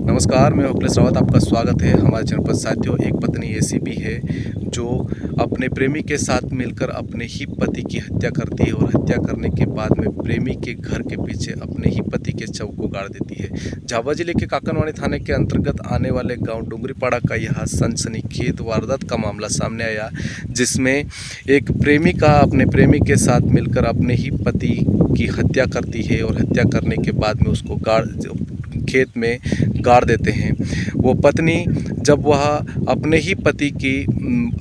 नमस्कार, मैं अखिलेश रावत, आपका स्वागत है हमारे चैनल पर। साथियों, एक पत्नी ऐसी भी है जो अपने प्रेमी के साथ मिलकर अपने ही पति की हत्या करती है और हत्या करने के बाद में प्रेमी के घर के पीछे अपने ही पति के शव को गाड़ देती है। झाबुआ जिले के काकनवानी थाने के अंतर्गत आने वाले गांव डुंगरीपाड़ा का यह सनसनीखेज वारदात का मामला सामने आया, जिसमें एक प्रेमिका अपने प्रेमी के साथ मिलकर अपने ही पति की हत्या करती है और हत्या करने के बाद में उसको खेत में गाड़ देते हैं। वो पत्नी जब वह अपने ही पति की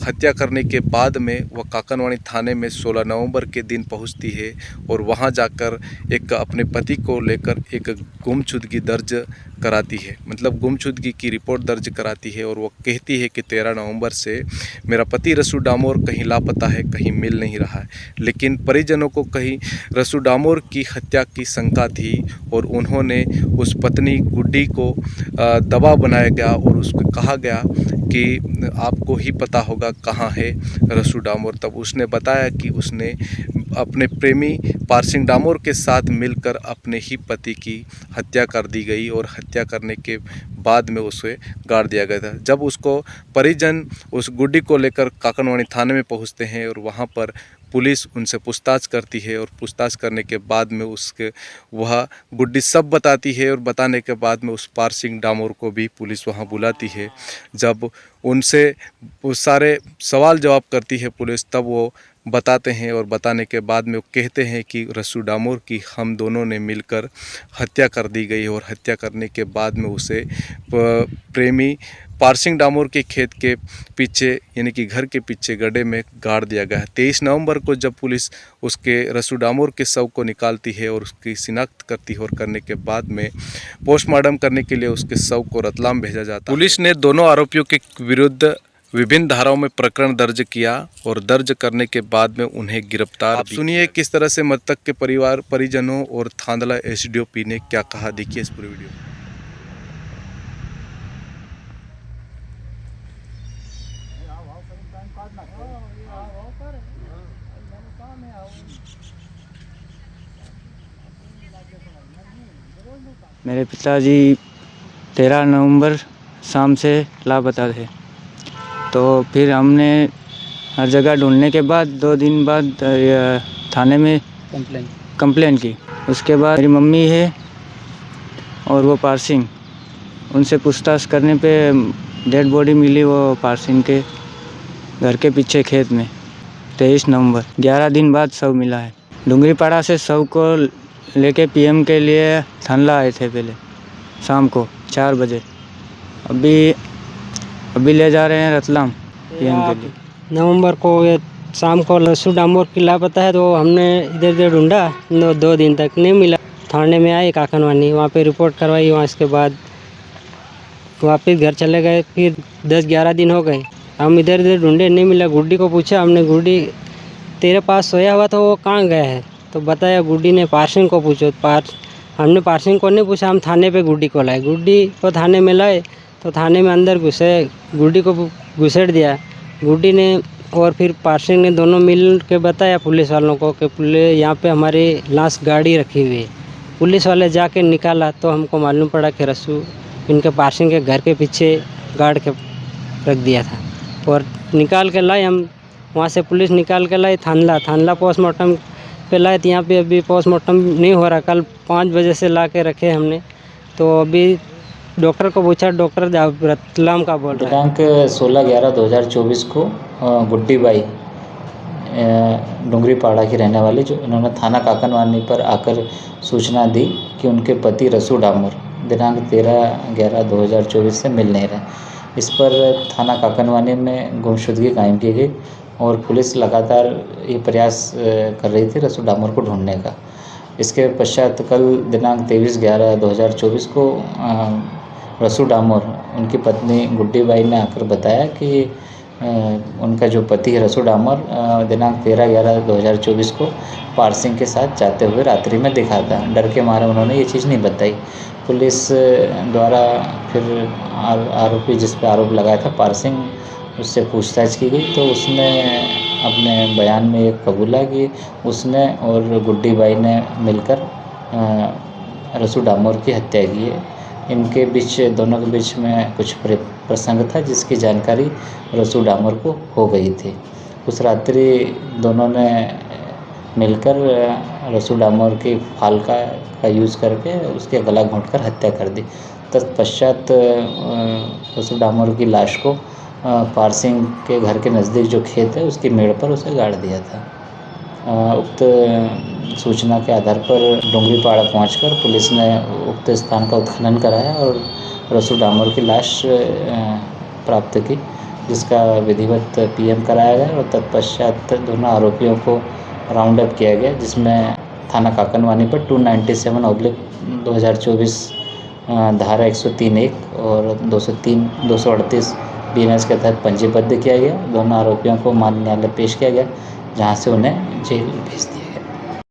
हत्या करने के बाद में वह काकनवानी थाने में 16 नवंबर के दिन पहुंचती है और वहां जाकर एक अपने पति को लेकर एक गुमशुदगी दर्ज कराती है, मतलब गुमशुदगी की रिपोर्ट दर्ज कराती है। और वो कहती है कि 13 नवंबर से मेरा पति रसू डामोर कहीं लापता है, कहीं मिल नहीं रहा है। लेकिन परिजनों को कहीं रसू डामोर की हत्या की शंका थी और उन्होंने उस पत्नी गुड्डी को दबाव बनाया गया और उसको कहा गया कि आपको ही पता होगा कहाँ है रसू डामोर। तब उसने बताया कि उसने अपने प्रेमी पारसिंह डामोर के साथ मिलकर अपने ही पति की हत्या कर दी गई और हत्या करने के बाद में उसे गाड़ दिया गया था। जब उसको परिजन उस गुड्डी को लेकर काकनवानी थाने में पहुंचते हैं और वहां पर पुलिस उनसे पूछताछ करती है और पूछताछ करने के बाद में उसके वह गुड्डी सब बताती है और बताने के बाद में उस पारसिंह डामोर को भी पुलिस वहां बुलाती है। जब उनसे वो सारे सवाल जवाब करती है पुलिस, तब वो बताते हैं और बताने के बाद में वो कहते हैं कि रसू डामोर की हम दोनों ने मिलकर हत्या कर दी गई और हत्या करने के बाद में उसे प्रेमी पारसिंह डामोर के खेत के पीछे यानी कि घर के पीछे गड्ढे में गाड़ दिया गया है। 23 नवंबर को जब पुलिस उसके रसू डामोर के शव को निकालती है और उसकी शिनाख्त करती है और करने के बाद में पोस्टमार्टम करने के लिए उसके शव को रतलाम भेजा जाता है। पुलिस ने दोनों आरोपियों के विरुद्ध विभिन्न धाराओं में प्रकरण दर्ज किया और दर्ज करने के बाद में उन्हें गिरफ्तार। आप सुनिए किस तरह से मृतक के परिवार परिजनों और थांदला एसडीओपी ने क्या कहा, देखिए इस पूरे वीडियो। मेरे पिताजी 13 नवंबर शाम से लापता थे, तो फिर हमने हर जगह ढूंढने के बाद 2 दिन बाद थाने में कंप्लेन की। उसके बाद मेरी मम्मी है और वो पारसिंह, उनसे पूछताछ करने पे डेड बॉडी मिली वो पारसिंह के घर के पीछे खेत में 23 नवंबर। 11 दिन बाद शव मिला है। डुंगरीपाड़ा से शव को लेके पीएम के लिए थानला आए थे पहले शाम को 4 बजे। अभी ले जा रहे हैं रतलाम पीएम के लिए। नवंबर को ये शाम को रसू डामोर की लापता है, तो हमने इधर उधर ढूंढा, 2 दिन तक नहीं मिला। थाने में आए काकनवानी, वहाँ पे रिपोर्ट करवाई। वहाँ इसके बाद वापस घर चले गए। फिर 10-11 दिन हो गए, हम इधर उधर ढूंढे, नहीं मिला। गुड्डी को पूछा हमने, गुड्डी तेरे पास सोया हुआ था, वो कहाँ गया है? तो बताया गुड्डी ने पारसिंह को पूछो। हमने पारसिंह को नहीं पूछा, हम थाने पे गुड्डी को लाए। गुड्डी को थाने में लाए तो थाने में अंदर घुसे, गुड्डी को घुसेड़ दिया गुड्डी ने। और फिर पारसिंह ने दोनों मिल के बताया पुलिस वालों को कि पुलिस यहाँ पे हमारी लाश गाड़ी रखी हुई है। पुलिस वाले जाके निकाला तो हमको मालूम पड़ा कि रसू इनके पारसिंह के घर के पीछे गाड़ के रख दिया था। और निकाल के लाए हम, वहाँ से पुलिस निकाल के लाई थानला पोस्टमार्टम पे लाए। यहाँ पे अभी पोस्टमार्टम नहीं हो रहा, कल 5 बजे से ला के रखे हमने। तो अभी डॉक्टर को पूछा, डॉक्टर रतलाम का बोल रहा है। दिनांक 16/11/2024 को गुड्डी बाई डुंगरीपाड़ा की रहने वाली, जो इन्होंने थाना काकनवानी पर आकर सूचना दी कि उनके पति रसू डामोर दिनांक 13/11/2024 से मिल नहीं रहे। इस पर थाना काकनवानी में गुमशुदगी कायम की गई और पुलिस लगातार ये प्रयास कर रही थी रसू डामोर को ढूंढने का। इसके पश्चात कल दिनांक 23/11/2024 को रसू डामोर उनकी पत्नी गुड्डी बाई ने आकर बताया कि उनका जो पति है रसू डामोर दिनांक 13/11/2024 को पारसिंह के साथ जाते हुए रात्रि में दिखा था। डर के मारे उन्होंने ये चीज़ नहीं बताई। पुलिस द्वारा फिर आरोपी जिस पे आरोप लगाया था पारसिंह, उससे पूछताछ की गई तो उसने अपने बयान में ये कबूला कि उसने और गुड्डी बाई ने मिलकर रसू डामोर की हत्या की है। इनके बीच दोनों के बीच में कुछ प्रसंग था जिसकी जानकारी रसू डामर को हो गई थी। उस रात्रि दोनों ने मिलकर रसू डामर की फाल का यूज़ करके उसके गला घोंटकर हत्या कर दी। तत्पश्चात रसू डामर की लाश को पारसिंह के घर के नज़दीक जो खेत है उसकी मेड़ पर उसे गाड़ दिया था। उक्त सूचना के आधार पर डोंगरी पहाड़ पहुंचकर पुलिस ने उक्त स्थान का उत्खनन कराया और रसू डामर की लाश प्राप्त की, जिसका विधिवत पीएम कराया गया और तत्पश्चात दोनों आरोपियों को राउंड अप किया गया, जिसमें थाना काकनवानी पर 297/2024 धारा 103(1) और 238 बीएनएस के तहत पंजीबद्ध किया गया। दोनों आरोपियों को माननीय न्यायालय पेश किया गया, जहां से उन्हें जेल भेज दिया।